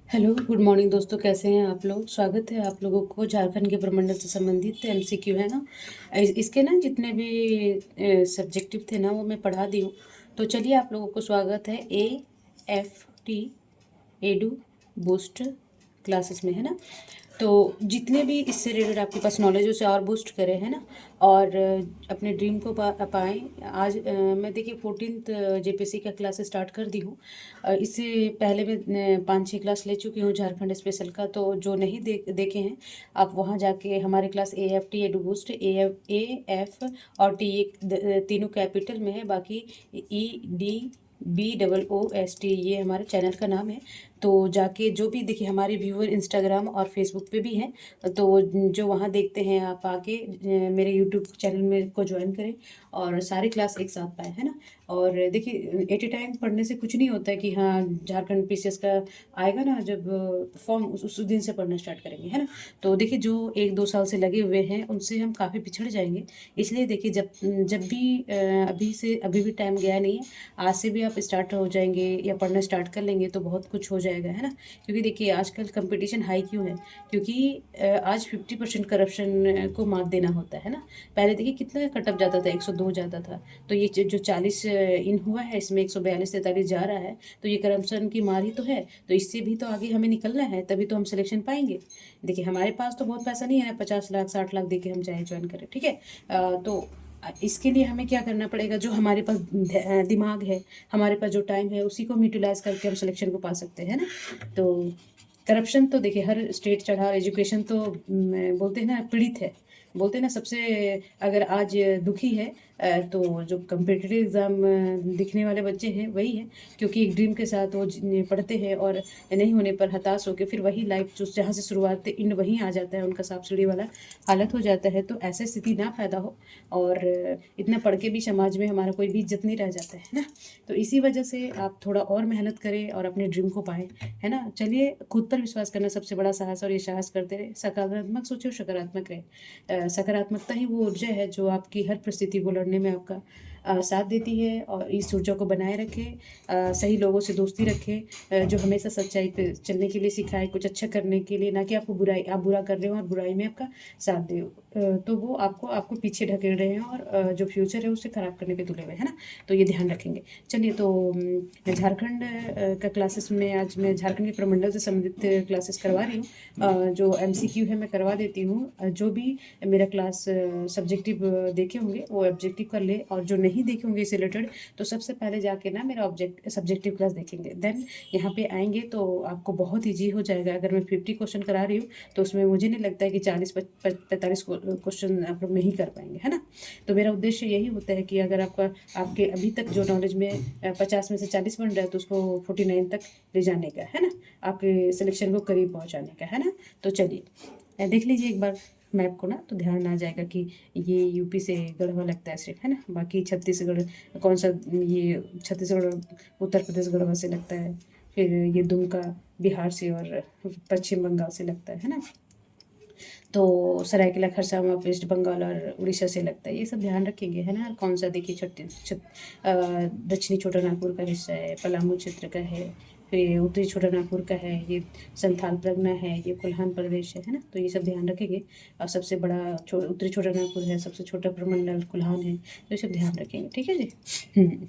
Hello, good morning दोस्तों। कैसे हैं आप लोग? स्वागत है आप लोगों को। झारखंड के प्रमंडल से संबंधित एमसीक्यू है ना। इसके ना जितने भी सब्जेक्टिव थे ना वो मैं पढ़ा दी हूँ। तो चलिए, आप लोगों को स्वागत है AFT एडू बूस्ट क्लासेस में, है ना। तो जितने भी इससे रिलेटेड आपके पास नॉलेज उसे और बूस्ट करें, है ना। और अपने ड्रीम को पाएँ। आज मैं देखिए 14th जेपीएससी का क्लास स्टार्ट कर दी हूँ। इससे पहले मैं 5-6 क्लास ले चुकी हूँ झारखंड स्पेशल का। तो जो नहीं देखे हैं, आप वहाँ जाके हमारे class AFT edu boost AF और T तीनों कैपिटल में है। बाकी EDBOOST ये हमारे चैनल का नाम है। तो जाके जो भी देखिए, हमारे व्यूअर इंस्टाग्राम और फेसबुक पे भी हैं। तो जो वहाँ देखते हैं, आप आके मेरे यूट्यूब चैनल में को ज्वाइन करें और सारे क्लास एक साथ पाएँ, है ना। और देखिए, एट ए टाइम पढ़ने से कुछ नहीं होता है कि हाँ, झारखंड पीसीएस का आएगा ना जब फॉर्म, उस दिन से पढ़ना स्टार्ट करेंगे, है ना। तो देखिए, जो 1-2 साल से लगे हुए हैं उनसे हम काफ़ी पिछड़ जाएंगे। इसलिए देखिए, जब जब भी अभी भी टाइम गया नहीं है। आज से भी आप स्टार्ट हो जाएंगे या पढ़ना स्टार्ट कर लेंगे तो बहुत कुछ हो जाएगा, है ना। क्योंकि देखिए, आजकल कंपटीशन हाई क्यों है? क्योंकि आज 50% करप्शन को मात देना होता है ना। पहले देखिए कितना कट ऑफ जाता था, 102 जाता था। तो ये जो 40 इन हुआ है, इसमें 142-43 जा रहा है। तो ये करप्शन की मार ही तो है। तो इससे भी तो आगे हमें निकलना है, तभी तो हम सिलेक्शन पाएंगे। देखिए, हमारे पास तो बहुत पैसा नहीं है ना, 50 लाख 60 लाख दे के हम चाहे ज्वाइन करें, ठीक है। तो इसके लिए हमें क्या करना पड़ेगा? जो हमारे पास दिमाग है, हमारे पास जो टाइम है, उसी को हम यूटिलाइज करके हम सिलेक्शन को पा सकते हैं ना। तो करप्शन तो देखिए हर स्टेट चढ़ा। एजुकेशन तो बोलते हैं ना पीड़ित है। बोलते हैं ना, सबसे अगर आज दुखी है तो जो कम्पिटिटिव एग्ज़ाम दिखने वाले बच्चे हैं वही हैं। क्योंकि एक ड्रीम के साथ वो पढ़ते हैं और नहीं होने पर हताश होकर फिर वही लाइफ जो जहाँ से शुरुआत इन वहीं आ जाता है, उनका सांप सीढ़ी वाला हालत हो जाता है। तो ऐसी स्थिति ना पैदा हो। और इतना पढ़ के भी समाज में हमारा कोई भी इज्जत नहीं रह जाता है ना। तो इसी वजह से आप थोड़ा और मेहनत करें और अपने ड्रीम को पाएँ, है ना। चलिए, खुद पर विश्वास करना सबसे बड़ा साहस, और ये साहस करते रहे। सकारात्मक सोचो, सकारात्मक रहे। सकारात्मकता ही वो ऊर्जा है जो आपकी हर परिस्थिति को लड़ने में आपका साथ देती है। और इस ऊर्जा को बनाए रखें। सही लोगों से दोस्ती रखें, जो हमेशा सच्चाई पे चलने के लिए सिखाए, कुछ अच्छा करने के लिए, ना कि आपको आप बुरा कर रहे हो और बुराई में आपका साथ दे। तो वो आपको पीछे ढकेल रहे हैं और जो फ्यूचर है उसे ख़राब करने पे तुले हुए हैं ना। तो ये ध्यान रखेंगे। चलिए, तो झारखंड का क्लासेस में आज मैं झारखंड के प्रमंडल से संबंधित क्लासेस करवा रही हूँ। जो एमसीक्यू है मैं करवा देती हूँ। जो भी मेरा क्लास सब्जेक्टिव देखे होंगे वो ऑब्जेक्टिव कर ले, और जो नहीं देखे होंगे इससे रिलेटेड तो सबसे पहले जाके ना मेरा सब्जेक्टिव क्लास देखेंगे। देन यहाँ पे आएंगे तो आपको बहुत ईजी हो जाएगा। अगर मैं 50 क्वेश्चन करा रही हूँ तो उसमें मुझे नहीं लगता है कि 40-45 क्वेश्चन आप लोग नहीं कर पाएंगे, है ना। तो मेरा उद्देश्य यही होता है कि अगर आपके अभी तक जो नॉलेज में 50 में से 40 बन रहा है तो उसको 49 तक ले जाने का, है ना। आपके सिलेक्शन को करीब पहुँचाने का, है ना। तो चलिए, देख लीजिए एक बार मैप को ना, तो ध्यान आ जाएगा कि ये यूपी से गढ़वा लगता है सिर्फ, है ना। बाकी छत्तीसगढ़ कौन सा, ये छत्तीसगढ़ उत्तर प्रदेश गढ़वा से लगता है। फिर ये दुमका बिहार से और पश्चिम बंगाल से लगता है ना। तो सरायकेला खरसावां वेस्ट बंगाल और उड़ीसा से लगता है। ये सब ध्यान रखेंगे, है ना। कौन सा देखिए दक्षिणी छोटा नागपुर का हिस्सा है, पलामू क्षेत्र का है। फिर उत्तरी छोटा नागपुर का है, ये संथाल परगना है, ये कोल्हान प्रदेश है ना। तो ये सब ध्यान रखेंगे। और सबसे बड़ा उत्तरी छोटा नागपुर है, सबसे छोटा प्रमंडल कोल्हान है। तो ये सब ध्यान रखेंगे, ठीक है जी।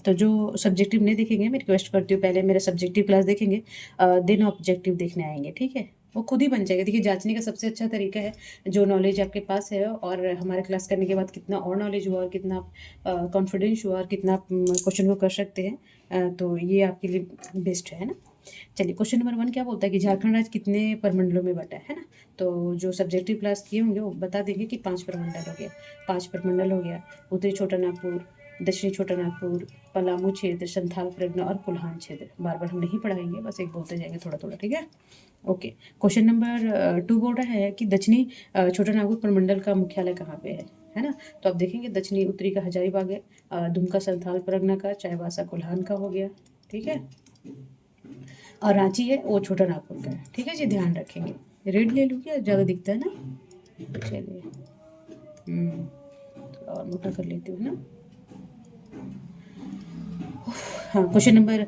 तो जो सब्जेक्टिव नहीं देखेंगे, मैं रिक्वेस्ट करती हूँ पहले मेरा सब्जेक्टिव क्लास देखेंगे, देन ऑब्जेक्टिव देखने आएंगे, ठीक है। वो खुद ही बन जाएगा। देखिए, जांचने का सबसे अच्छा तरीका है जो नॉलेज आपके पास है, और हमारे क्लास करने के बाद कितना और नॉलेज हुआ और कितना आप कॉन्फिडेंस हुआ और कितना आप क्वेश्चन को कर सकते हैं। तो ये आपके लिए बेस्ट है ना। चलिए, क्वेश्चन नंबर 1 क्या बोलता है कि झारखंड राज्य कितने प्रमंडलों में बटा है ना। तो जो सब्जेक्टिव क्लास किए होंगे वो बता देंगे कि 5 प्रमंडल हो गया। 5 प्रमंडल हो गया: उत्तरी छोटा नागपुर, दक्षिणी छोटा नागपुर, पलामू क्षेत्र, संथाल परगना और कोल्हान क्षेत्र। बार बार हम नहीं पढ़ाएंगे, बस एक बोलते जाएंगे थोड़ा थोड़ा, ठीक है। ओके। क्वेश्चन नंबर 2 बोल रहा है कि दक्षिणी छोटा नागपुर प्रमंडल का मुख्यालय कहाँ पे है ना। तो आप देखेंगे, दक्षिणी उत्तरी का हजारीबाग है, दुमका संथाल परगना का, चाईबासा कोल्हान का हो गया, ठीक है। और रांची है वो छोटा नागपुर का है, ठीक है जी। ध्यान रखेंगे। रेड ले लूँ क्या, ज़्यादा दिखता है ना। चलिए, थोड़ा और मोटा कर लेती हूँ ना। हाँ, क्वेश्चन नंबर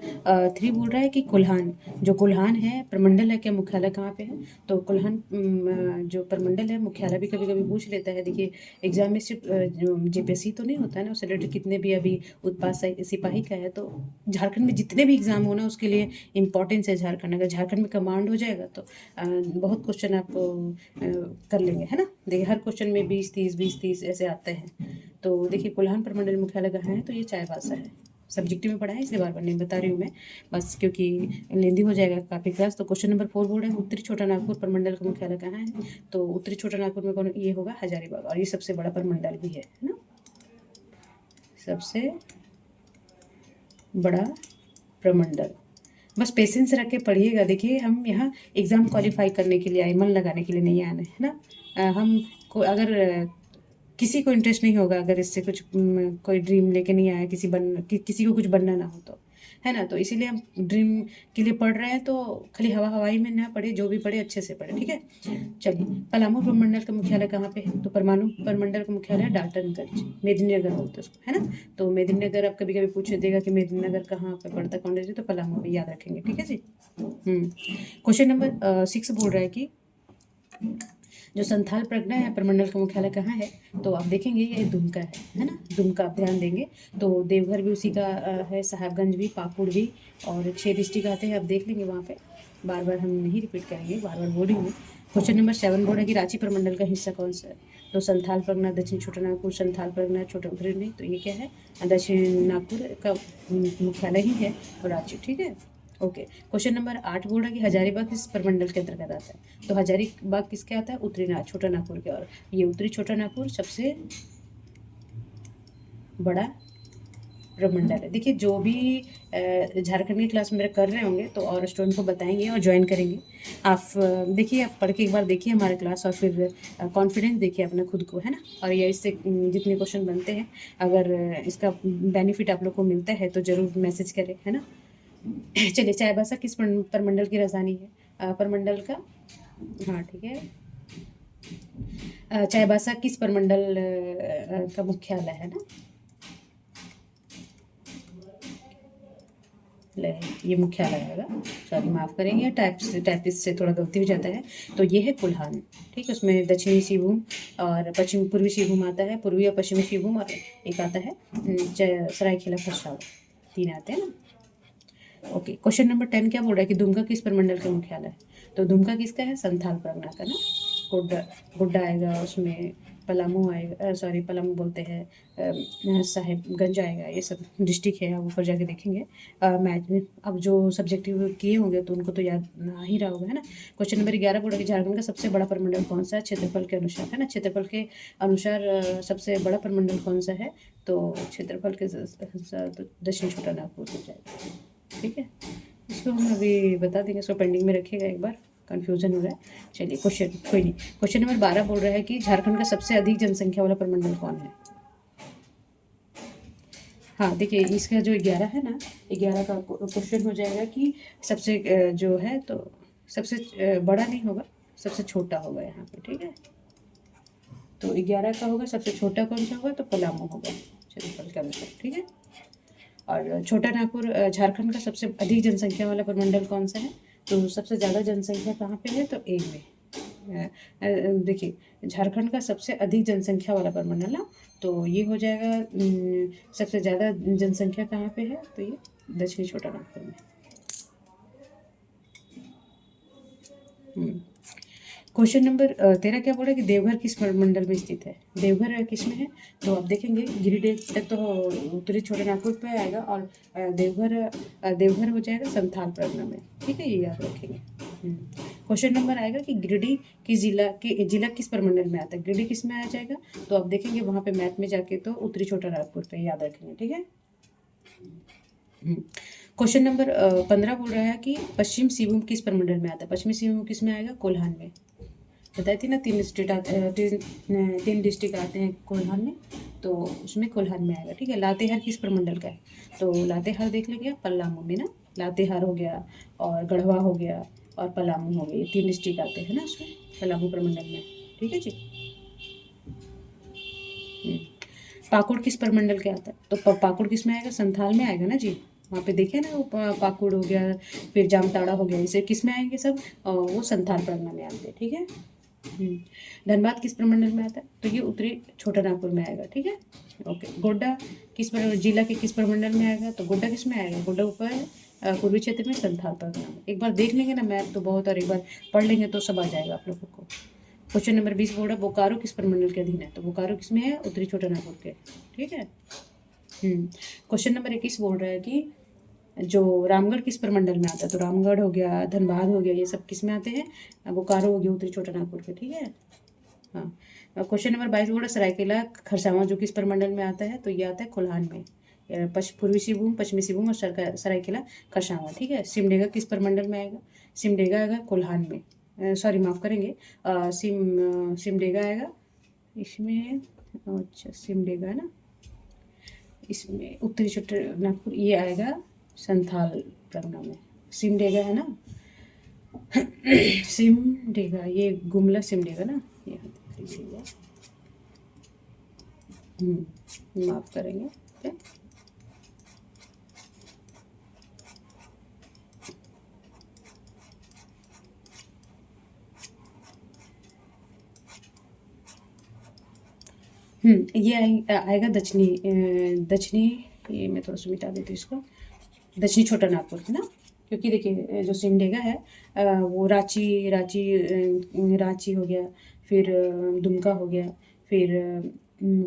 3 बोल रहा है कि कोल्हान, जो कोल्हान है प्रमंडल है क्या, मुख्यालय कहाँ पे है? तो कोल्हान जो प्रमंडल है, मुख्यालय भी कभी कभी पूछ लेता है। देखिए एग्जाम में सिर्फ जो जेपीएससी तो नहीं होता है ना, उससे रिलेटेड कितने भी अभी उत्पाद सिपाही का है, तो झारखंड में जितने भी एग्जाम हो ना उसके लिए इम्पोर्टेंस है झारखंड। अगर झारखंड में कमांड हो जाएगा तो बहुत क्वेश्चन आप कर लेंगे, है ना। देखिए हर क्वेश्चन में 20 30 ऐसे आते हैं। तो देखिए कोल्हान प्रमंडल मुख्यालय कहाँ है, तो ये चाईबासा है। सब्जेक्टिव में पढ़ा है इसलिए बार बार नहीं बता रही हूँ मैं, बस क्योंकि लेंदी हो जाएगा काफ़ी क्लास। तो क्वेश्चन नंबर 4 बोल रहे हैं उत्तरी छोटा नागपुर प्रमंडल का मुख्यालय कहाँ है? तो उत्तरी छोटा नागपुर में कौन, ये होगा हजारीबाग, और ये सबसे बड़ा प्रमंडल भी है ना, सबसे बड़ा प्रमंडल। बस पेशेंस रख के पढ़िएगा। देखिए हम यहाँ एग्ज़ाम क्वालिफाई करने के लिए आए, मन लगाने के लिए नहीं आए, है ना। हम को अगर किसी को इंटरेस्ट नहीं होगा, अगर इससे कुछ कोई ड्रीम लेके नहीं आया, किसी को कुछ बनना ना हो तो, है ना। तो इसीलिए हम ड्रीम के लिए पढ़ रहे हैं, तो खाली हवाई में ना पढ़े, जो भी पढ़े अच्छे से पढ़े, ठीक है। चलिए पलामू प्रमंडल का मुख्यालय कहाँ पे है? तो परमाणु प्रमंडल का मुख्यालय डाल्टनगंज, मेदिनीनगर बोलते हैं उसको, है ना। तो मेदिनीनगर आप कभी कभी पूछ देगा कि मेदिनीनगर कहाँ पे पड़ता है, कौन सी, तो पलामू में, याद रखेंगे, ठीक है जी। क्वेश्चन नंबर 6 बोल रहा है कि जो संथाल प्रज्ञा है प्रमंडल का मुख्यालय कहाँ है? तो आप देखेंगे ये दुमका है ना। दुमका आप ध्यान देंगे। तो देवघर भी उसी का है, साहेबगंज भी, पाकुड़ भी, और 6 डिस्ट्रिक्ट आते हैं, आप देख लेंगे वहाँ पे। बार बार हम नहीं रिपीट करेंगे, बार बार बोल रही हूँ। क्वेश्चन नंबर 7 बोल रहा है कि रांची प्रमंडल का हिस्सा कौन सा है? तो संथाल परगना, दक्षिण छोटानागपुर, संथाल परगना, छोटा उधर नहीं, तो ये क्या है, दक्षिण नागपुर का मुख्यालय ही है और रांची, ठीक है। ओके, क्वेश्चन नंबर 8 बोल रहा है कि हजारीबाग किस प्रमंडल के अंतर्गत आता है? तो हजारीबाग किसके आता है? छोटा नागपुर के, और ये उत्तरी छोटा नागपुर सबसे बड़ा प्रमंडल है। देखिए जो भी झारखंड की क्लास मेरा कर रहे होंगे तो और स्टूडेंट को बताएंगे और ज्वाइन करेंगे। आप देखिए, आप पढ़ के एक बार देखिए हमारे क्लास, और फिर कॉन्फिडेंस देखिए अपना खुद को, है ना। और ये इससे जितने क्वेश्चन बनते हैं, अगर इसका बेनिफिट आप लोग को मिलता है तो ज़रूर मैसेज करें, है ना। चलिए चाईबासा किस प्रमंडल की राजधानी है? प्रमंडल का, हाँ ठीक है, चाईबासा किस प्रमंडल का मुख्यालय है ना, ये मुख्यालय आएगा। सॉरी माफ़ करेंगे, टाइपिस्ट से थोड़ा गलती हो जाता है। तो ये है कोल्हान, ठीक है। उसमें दक्षिणी सिंहभूम और पूर्वी सिंहभूम आता है, पूर्वी और पश्चिमी सिंहभूम, और एक आता है सरायकेला खरसावा, 3 आते हैं ना। ओके, क्वेश्चन नंबर 10 क्या बोल रहा है कि दुमका किस प्रमंडल का मुख्यालय है? तो दुमका किसका है? संथाल परगना का ना। गोड्डा, गोड्डा आएगा उसमें, पलामू आएगा, सॉरी पलामू बोलते हैं, साहेबगंज आएगा, ये सब डिस्ट्रिक्ट है, आप ऊपर जाके देखेंगे। मैथ में अब जो सब्जेक्टिव किए होंगे तो उनको तो याद आ ही रहा होगा, है ना। क्वेश्चन नंबर 11 बोल रहा है कि झारखंड का सबसे बड़ा प्रमंडल कौन सा है क्षेत्रफल के अनुसार, है ना। क्षेत्रफल के अनुसार सबसे बड़ा प्रमंडल कौन सा है? तो क्षेत्रफल के अनुसार तो दक्षिण छोटा नागपुर हो जाएगा, ठीक है। इसको हम अभी बता देंगे, इसको पेंडिंग में रखिएगा, एक बार कन्फ्यूजन हो रहा है। चलिए क्वेश्चन, कोई नहीं। क्वेश्चन नंबर 12 बोल रहा है कि झारखंड का सबसे अधिक जनसंख्या वाला प्रमंडल कौन है? हाँ देखिए, इसका जो 11 है ना, 11 का क्वेश्चन हो जाएगा कि सबसे जो है, तो सबसे बड़ा नहीं होगा, सबसे छोटा होगा यहाँ पे, ठीक है। तो 11 का होगा, सबसे छोटा कौन सा होगा? तो पलामू होगा क्षेत्रफल के अनुसार, ठीक है। और छोटा नागपुर झारखंड का सबसे अधिक जनसंख्या वाला प्रमंडल कौन सा है? तो सबसे ज़्यादा जनसंख्या कहाँ पे है? तो ए में। देखिए झारखंड का सबसे अधिक जनसंख्या वाला प्रमंडल ना, तो ये हो जाएगा सबसे ज़्यादा जनसंख्या कहाँ पे है? तो ये दक्षिणी छोटा नागपुर में। क्वेश्चन नंबर 13 क्या बोला कि देवघर किस प्रमंडल में स्थित है? देवघर किस में है? तो आप देखेंगे गिरिडीह तक तो उत्तरी छोटे नागपुर पे आएगा, और देवघर हो जाएगा संथाल परगना में, ठीक है, ये याद रखेंगे। क्वेश्चन नंबर आएगा कि गिरिडीह की जिला किस प्रमंडल में आता है? गिरिडीह किस में आ जाएगा? तो आप देखेंगे वहाँ पे मैथ में जाके तो उत्तरी छोटा नागपुर पे, याद रखेंगे, ठीक है। क्वेश्चन नंबर 15 बोल रहा है कि पश्चिम सिंहभूम किस प्रमंडल में आता है? पश्चिमी सिंहभूम किस में आएगा? कोल्हान में। बताई थी ना, 3 डिस्ट्रिक्ट आते हैं कोल्हान में, तो उसमें कोल्हान में आएगा, ठीक है। लातेहार किस प्रमंडल का है? तो लातेहार देख लेंगे पलामू में ना, लातेहार हो गया, और गढ़वा हो गया, और पलामू हो गया, ये 3 डिस्ट्रिक्ट आते हैं ना उसमें, पलामू प्रमंडल में, ठीक है जी। पाकुड़ किस प्रमंडल के आता है? तो पाकुड़ किस में आएगा? संथाल में आएगा ना जी। वहाँ पे देखे ना वो पाकुड़ हो गया, फिर जामताड़ा हो गया, इसे किस में आएंगे सब? वो संथाल परगना में आएंगे, ठीक है। धनबाद किस प्रमंडल में आता है? तो ये उत्तरी छोटा नागपुर में आएगा, ठीक है। ओके। गोड्डा जिला के किस प्रमंडल में आएगा? तो गोड्डा किस में आएगा? गोड्डा ऊपर पूर्वी क्षेत्र में, संथाल परगना में। एक बार देख लेंगे ना मैप तो बहुत, और एक बार पढ़ लेंगे तो सब आ जाएगा आप लोगों को। क्वेश्चन नंबर 20 बोल रहा है बोकारो किस प्रमंडल के अधीन है? तो बोकारो किस में है? उत्तरी छोटा नागपुर के, ठीक है। क्वेश्चन नंबर 21 बोल रहा है कि जो रामगढ़ किस प्रमंडल में आता है? तो रामगढ़ हो गया, धनबाद हो गया, ये सब किस में आते हैं? बोकारो हो गया उत्तरी छोटा नागपुर के, ठीक है। हाँ। क्वेश्चन नंबर 22 बोल रहा है सरायकेला खरसावां जो किस प्रमंडल में आता है? तो ये आता है कोल्हान में। पूर्वी सिंहभूम, पश्चिमी सिंहभूम और सरायकेला खरसावां, ठीक है। सिमडेगा किस प्रमंडल में आएगा? सिमडेगा आएगा कोल्हान में, सॉरी माफ़ करेंगे, सिमडेगा आएगा इसमें, अच्छा सिमडेगा है ना, इसमें उत्तरी छोटा नागपुर ये आएगा संथाल परगना में। सिमडेगा है ना, सिमडेगा, ये गुमला सिमडेगा ना, ये देख लीजिएगा, माफ़ करेंगे, ठीक है। ये आएगा दक्षिणी, ये मैं थोड़ा सा मिटा देती हूँ इसको, दक्षिणी छोटा नागपुर है ना, क्योंकि देखिए जो सिमडेगा है वो रांची हो गया, फिर दुमका हो गया, फिर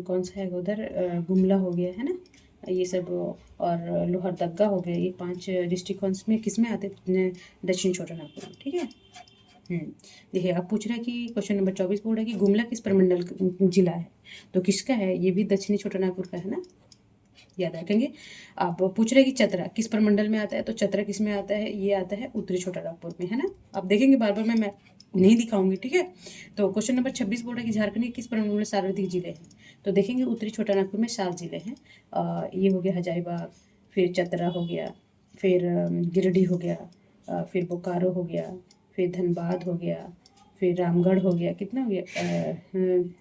कौन सा है उधर, गुमला हो गया है ना, ये सब, और लोहरदगा हो गया, ये 5 डिस्ट्रिक्ट में किस में आते हैं? दक्षिण छोटा नागपुर, ठीक है। देखिए अब पूछ रहा है कि क्वेश्चन नंबर 24 बोल रहा है कि गुमला किस प्रमंडल जिला है? तो किसका है? ये भी दक्षिणी छोटा नागपुर का है ना, याद रखेंगे। अब पूछ रहे हैं कि चतरा किस प्रमंडल में आता है? तो चतरा किस में आता है? ये आता है उत्तरी छोटा नागपुर में, है ना। आप देखेंगे बार बार मैं नहीं दिखाऊंगी, ठीक है। तो क्वेश्चन नंबर 26 बोल रहा है कि झारखंड के किस प्रमंडल में सर्वाधिक जिले हैं? तो देखेंगे उत्तरी छोटा नागपुर में 7 जिले हैं। ये हो गया हजारीबाग, फिर चतरा हो गया, फिर गिरिडीह हो गया, फिर बोकारो हो गया, फिर धनबाद हो गया, फिर रामगढ़ हो गया, कितना हो गया?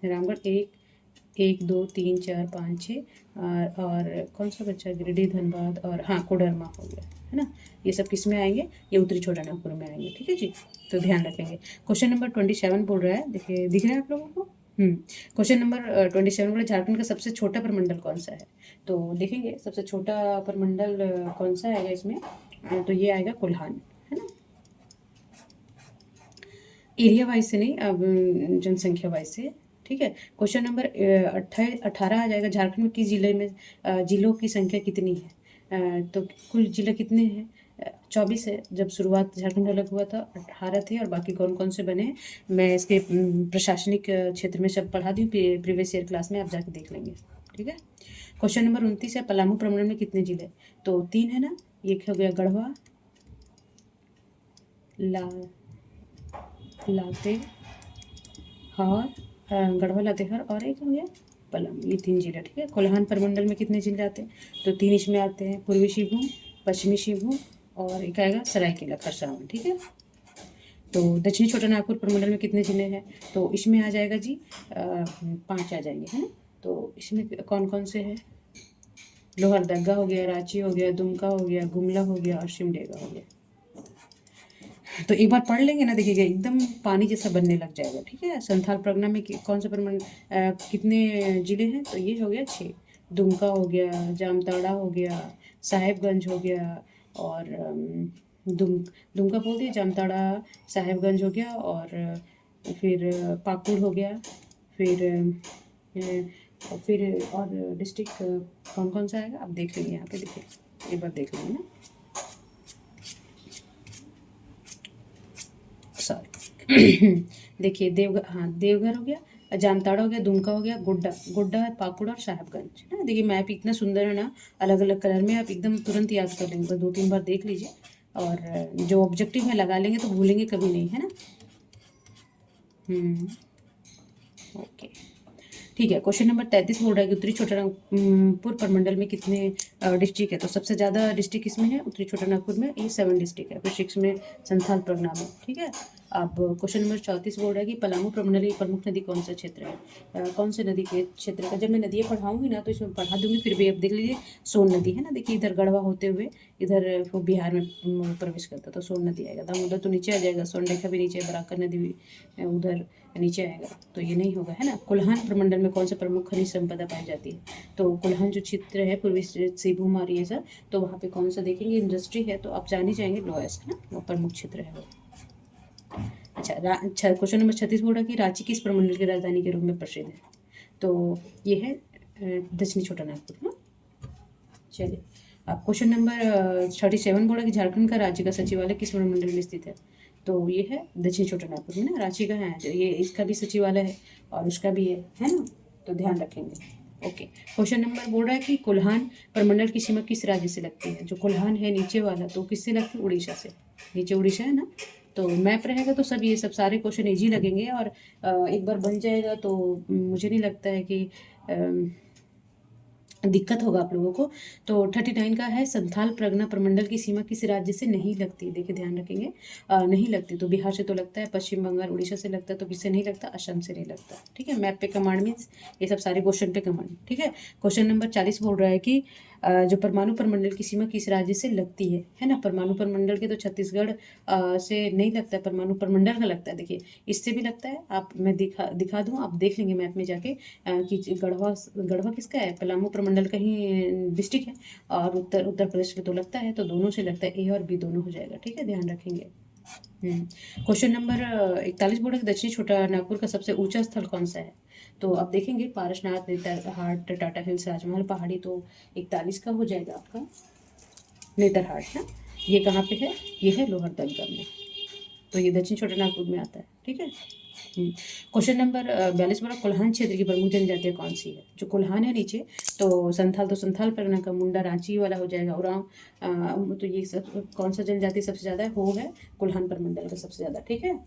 रामगढ़ 1 2 3 4 5 6, और कौन सा बच्चा? गिरिडीह, धनबाद, और हाँ कोडरमा हो गया, है ना। ये सब किस में आएंगे? ये उत्तरी छोटा नागपुर में आएंगे, ठीक है जी। तो ध्यान रखेंगे। क्वेश्चन नंबर 27 बोल रहा है, देखिए दिख रहा है आप लोगों को? क्वेश्चन नंबर 27 बोला झारखंड का सबसे छोटा प्रमंडल कौन सा है? तो देखेंगे सबसे छोटा प्रमंडल कौन सा आएगा इसमें? तो ये आएगा कोल्हान, है ना। एरिया वाइज से नहीं, अब जनसंख्या वाइज से, ठीक है। क्वेश्चन नंबर 18 आ जाएगा, झारखंड में किस जिले में जिलों की संख्या कितनी है? तो कुल जिले कितने हैं? 24 है। जब शुरुआत झारखंड अलग हुआ था 18 थे, और बाकी कौन कौन से बने हैं मैं इसके प्रशासनिक क्षेत्र में सब पढ़ा दी, प्रीवियस ईयर क्लास में आप जाके देख लेंगे, ठीक है। क्वेश्चन नंबर 29 है पलामू प्रमंडल में कितने जिले? तो 3 है ना, एक हो गया गढ़वा, गढ़वा लातेहार, और एक हो गया पलामू, ये 3 जिले, ठीक है। कोल्हान प्रमंडल में कितने जिले आते हैं? तो 3 इसमें आते हैं, पूर्वी सिंहभूम, पश्चिमी सिंहभूम, और एक आएगा सरायकेला खरसावां, ठीक है। तो दक्षिणी छोटा नागपुर प्रमंडल में कितने जिले हैं? तो इसमें आ जाएगा जी 5 आ जाएंगे, है ना। तो इसमें कौन कौन से हैं? लोहरदगा हो गया, रांची हो गया, दुमका हो गया, गुमला हो गया, और सिमडेगा हो गया। तो एक बार पढ़ लेंगे ना, देखिएगा एकदम पानी जैसा बनने लग जाएगा, ठीक है। संथाल परगना में कौन सा कितने जिले हैं? तो ये हो गया 6, दुमका हो गया, जामताड़ा हो गया, साहेबगंज हो गया, और दुमका बोल दिया, जामताड़ा, साहेबगंज हो गया, और फिर पाकुड़ हो गया, फिर और डिस्ट्रिक्ट कौन कौन सा आएगा आप देख लेंगे, यहाँ पे देखिए एक बार देख लेंगे ना, सॉरी देखिए देवघर हो गया, जामताड़ा हो गया, दुमका हो गया, गोड्डा, पाकुड़ और साहेबगंज, है ना। देखिए मैप इतना सुंदर है ना, अलग अलग कलर में, आप एकदम तुरंत याद कर लेंगे, बस 2-3 बार देख लीजिए, और जो ऑब्जेक्टिव में लगा लेंगे तो भूलेंगे कभी नहीं, है ना। ओके, ठीक है। क्वेश्चन नंबर 33 बोल रहा है कि उत्तरी छोटा नागपुर प्रमंडल में कितने डिस्ट्रिक्ट है? तो सबसे ज़्यादा डिस्ट्रिक्ट इसमें है उत्तरी छोटा नागपुर में, ये 7 डिस्ट्रिक्ट है, फिर 6 में संथाल परगना में, ठीक है। अब क्वेश्चन नंबर 34 बोल रहा है कि पलामू प्रमंडल की प्रमुख नदी कौन सा क्षेत्र है, कौन से नदी के क्षेत्र का। जब मैं नदियाँ पढ़ाऊंगी ना तो इसमें पढ़ा दूंगी, फिर भी अब देख लीजिए सोन नदी है ना, देखिए इधर गढ़वा होते हुए इधर वो बिहार में प्रवेश करता तो सोन नदी आएगा। दामोदर तो नीचे आ जाएगा, सोनरेखा भी नीचे, बराकर नदी भी उधर नीचे आएगा, तो ये नहीं होगा है ना। कोल्हान प्रमंडल में कौन सा प्रमुख खनिज संपदा पाई जाती है, तो कोल्हान जो क्षेत्र है पूर्वी सिंहभूम और ये सब, तो वहाँ पे कौन सा देखेंगे, इंडस्ट्री है, तो आप जान ही जाएंगे लोएस्ट है ना, वो प्रमुख क्षेत्र है वो। अच्छा, क्वेश्चन नंबर 36 बोल रहा है कि रांची किस प्रमंडल की राजधानी के रूप में प्रसिद्ध है, तो ये है दक्षिणी छोटा नागपुर ना। चलिए, अब क्वेश्चन नंबर 37 बोला कि झारखंड का राज्य का सचिवालय किस प्रमंडल में स्थित है, तो ये है दक्षिण छोटा नागपुर में ना, रांची का है, ये इसका भी सचिवालय है और उसका भी है ना, तो ध्यान रखेंगे। ओके, क्वेश्चन नंबर बोल रहा है कि कोल्हान प्रमंडल की सीमा किस राज्य से लगती है, जो कोल्हान है नीचे वाला तो किससे लगती है, उड़ीसा से, नीचे उड़ीसा है ना। तो मैप रहेगा तो सब ये सब सारे क्वेश्चन इजी लगेंगे, और एक बार बन जाएगा तो मुझे नहीं लगता है कि दिक्कत होगा आप लोगों को। तो 39 का है, संथाल परगना प्रमंडल की सीमा किस राज्य से नहीं लगती, देखिए ध्यान रखेंगे, नहीं लगती तो बिहार से तो लगता है, पश्चिम बंगाल उड़ीसा से लगता है, तो किससे नहीं लगता, असम से नहीं लगता। ठीक है, मैप पे कमांड मीन्स ये सब सारे क्वेश्चन पे कमांड। ठीक है, क्वेश्चन नंबर 40 बोल रहा है कि जो परमाणु प्रमंडल की सीमा किस राज्य से लगती है ना। परमाणु प्रमंडल के तो छत्तीसगढ़ से नहीं लगता है, परमाणु प्रमंडल का लगता है, देखिए इससे भी लगता है, आप मैं दिखा दूँ, आप देख लेंगे मैप में जाके कि गढ़वा किसका है, पलामू प्रमंडल का ही डिस्ट्रिक्ट है, और उत्तर प्रदेश में तो लगता है, तो दोनों से लगता है, ए और बी दोनों हो जाएगा। ठीक है, ध्यान रखेंगे। क्वेश्चन नंबर 41 बोला कि दक्षिणी छोटा नागपुर का सबसे ऊंचा स्थल कौन सा है, तो आप देखेंगे पारसनाथ, नेतरहाट, टाटा हिल्स, राजमहल पहाड़ी, तो 41 का हो जाएगा आपका नेतरहाट ना। ये कहाँ पे है, ये है लोहरदगा में, तो ये दक्षिण छोटा नागपुर में आता है। ठीक है, क्वेश्चन नंबर 42 बोला कोल्हान क्षेत्र की प्रमुख जनजातियाँ कौन सी है, जो कोल्हान है नीचे, तो संथाल परगना का, मुंडा रांची वाला हो जाएगा, उरांव, तो ये सब कौन सा जनजाति सबसे ज़्यादा है, हो है कोल्हान प्रमंडल का सबसे ज़्यादा। ठीक है,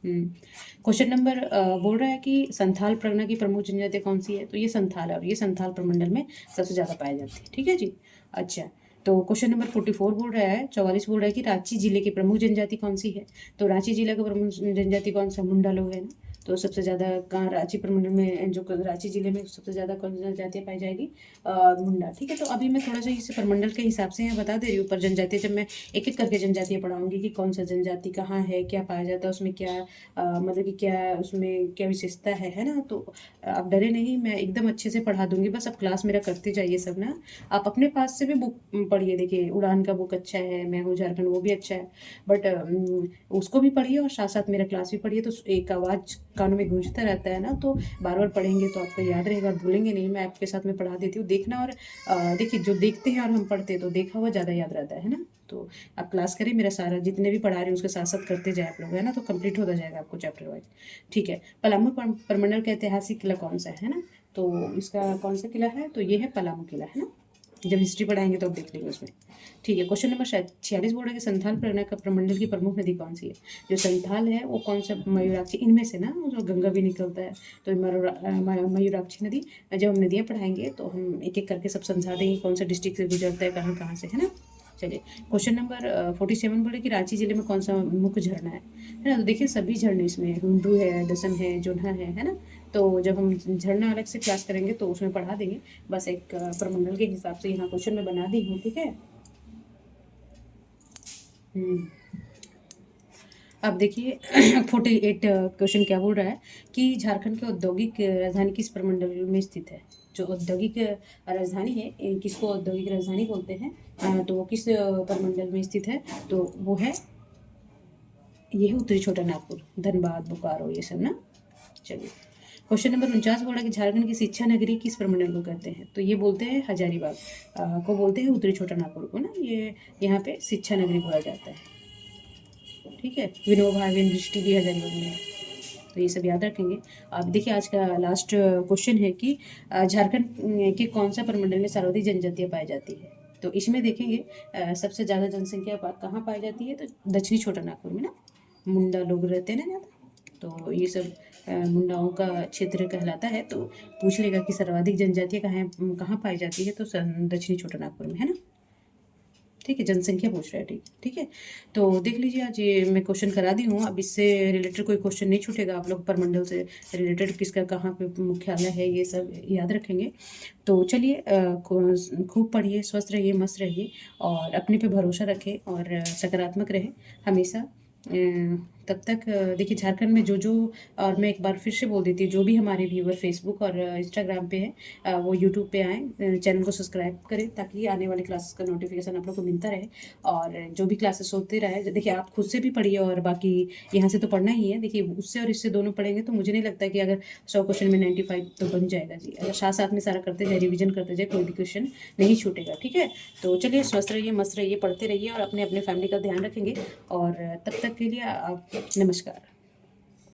क्वेश्चन नंबर बोल रहा है कि संथाल परगना की प्रमुख जनजाति कौन सी है, तो ये संथाल है, और ये संथाल प्रमंडल में सबसे ज़्यादा पाई जाती है। ठीक है जी। अच्छा, तो क्वेश्चन नंबर 44 बोल रहा है, 44 बोल रहा है कि रांची जिले की प्रमुख जनजाति कौन सी है, तो रांची जिले का प्रमुख जनजाति कौन सा, मुंडा लोग है ना, तो सबसे ज़्यादा कहाँ रांची प्रमंडल में, जो रांची जिले में सबसे ज़्यादा कौन सी जनजातियाँ पाई जाएगी, मुंडा। ठीक है, तो अभी मैं थोड़ा सा इसे प्रमंडल के हिसाब से यहाँ बता दे रही हूँ, पर जनजातियाँ जब मैं एक एक करके जनजातियाँ पढ़ाऊंगी कि कौन सा जनजाति कहाँ है, क्या पाया जाता है उसमें, क्या मतलब कि क्या उसमें क्या विशेषता है ना, तो आप डरे नहीं, मैं एकदम अच्छे से पढ़ा दूंगी, बस आप क्लास मेरा करते जाइए सब ना। आप अपने पास से भी बुक पढ़िए, देखिए उड़ान का बुक अच्छा है, मैं हूँ झारखंड वो भी अच्छा है, बट उसको भी पढ़िए और साथ साथ मेरा क्लास भी पढ़िए, तो एक आवाज़ कानों में गूंजता रहता है ना, तो बार बार पढ़ेंगे तो आपको याद रहेगा और भूलेंगे नहीं। मैं आपके साथ में पढ़ा देती हूँ, देखना, और देखिए जो देखते हैं और हम पढ़ते हैं तो देखा हुआ ज़्यादा याद रहता है ना। तो आप क्लास करें, मेरा सारा जितने भी पढ़ा रहे हैं उसके साथ साथ करते जाए आप लोग, है ना, तो कंप्लीट होता जाएगा आपको चैप्टर वाइज। ठीक है, पलामू प्रमंडल का ऐतिहासिक किला कौन सा है ना, तो इसका कौन सा किला है, तो ये है पलामू किला है ना, जब हिस्ट्री पढ़ाएंगे तो आप देख लेंगे उसमें। ठीक है, क्वेश्चन नंबर 46 बोल रहा है कि संथाल परगना का प्रमंडल की प्रमुख नदी कौन सी है, जो संथाल है वो कौन सा, मयूराक्षी, इनमें से ना जो गंगा भी निकलता है, तो मयूराक्षी नदी, जब हम नदियाँ पढ़ाएंगे तो हम एक एक करके सब समझा देंगे कौन सा डिस्ट्रिक्ट से गुजरता है, कहाँ कहाँ से, है ना। चलिए, क्वेश्चन नंबर 47 बोले कि रांची जिले में कौन सा मुख्य झरना है ना, तो देखिए सभी झरने इसमें, हुंडू है, दसम है, जोन्हा है ना, तो जब हम झरना अलग से क्लास करेंगे तो उसमें पढ़ा देंगे, बस एक प्रमंडल के हिसाब से यहाँ क्वेश्चन में बना दी हूँ। ठीक है, अब देखिए 48 क्वेश्चन क्या बोल रहा है कि झारखंड की औद्योगिक राजधानी किस प्रमंडल में स्थित है, जो औद्योगिक राजधानी है, किसको औद्योगिक राजधानी बोलते हैं, तो वो किस प्रमंडल में स्थित है, तो वो है, ये है उत्तरी छोटा नागपुर, धनबाद, बोकारो, ये सब ना। चलिए, क्वेश्चन नंबर 49 बोला कि झारखंड की शिक्षा नगरी किस प्रमंडल को कहते हैं, तो ये बोलते हैं हजारीबाग को बोलते हैं, उत्तरी छोटा नागपुर को ना, ये यहाँ पे शिक्षा नगरी बोला जाता है। ठीक है, विनोबा यूनिवर्सिटी भी हजारीबाग में है, तो ये सब याद रखेंगे। आप देखिए आज का लास्ट क्वेश्चन है कि झारखंड के कौन सा प्रमंडल में सर्वाधिक जनजातियाँ पाई जाती है, तो इसमें देखेंगे सबसे ज़्यादा जनसंख्या कहाँ पाई जाती है, तो दक्षिणी छोटा नागपुर में ना, मुंडा लोग रहते हैं ना ज़्यादा, तो ये सब मुंडाओं का क्षेत्र कहलाता है, तो पूछ लेगा कि सर्वाधिक जनजातियाँ कहाँ पाई जाती है, तो दक्षिणी छोटा नागपुर में है ना। ठीक है, जनसंख्या पूछ रहा है, ठीक ठीक है। तो देख लीजिए, आज ये मैं क्वेश्चन करा दी हूँ। अब इससे रिलेटेड कोई क्वेश्चन नहीं छूटेगा। आप लोग परमंडल से रिलेटेड किसका कहाँ पे मुख्यालय है ये सब याद रखेंगे। तो चलिए, खूब पढ़िए, स्वस्थ रहिए, मस्त रहिए और अपने पे भरोसा रखें और सकारात्मक रहें हमेशा। तब तक देखिए, झारखंड में जो जो, और मैं एक बार फिर से बोल देती हूँ, जो भी हमारे व्यूअर फेसबुक और इंस्टाग्राम पे हैं, वो यूट्यूब पे आएँ, चैनल को सब्सक्राइब करें ताकि आने वाले क्लासेस का नोटिफिकेशन आप लोग को मिलता रहे। और जो भी क्लासेस होते रहे, देखिए आप खुद से भी पढ़िए और बाकी यहाँ से तो पढ़ना ही है। देखिए, उससे और इससे दोनों पढ़ेंगे तो मुझे नहीं लगता कि अगर 100 क्वेश्चन में 95 तो बन जाएगा जी। अगर साथ साथ में सारा करते जाए, रिविजन करते जाए, कोई भी क्वेश्चन नहीं छूटेगा, ठीक है। तो चलिए, स्वस्थ रहिए, मस्त रहिए, पढ़ते रहिए और अपने अपने फैमिली का ध्यान रखेंगे। और तब तक के लिए आप नमस्कार।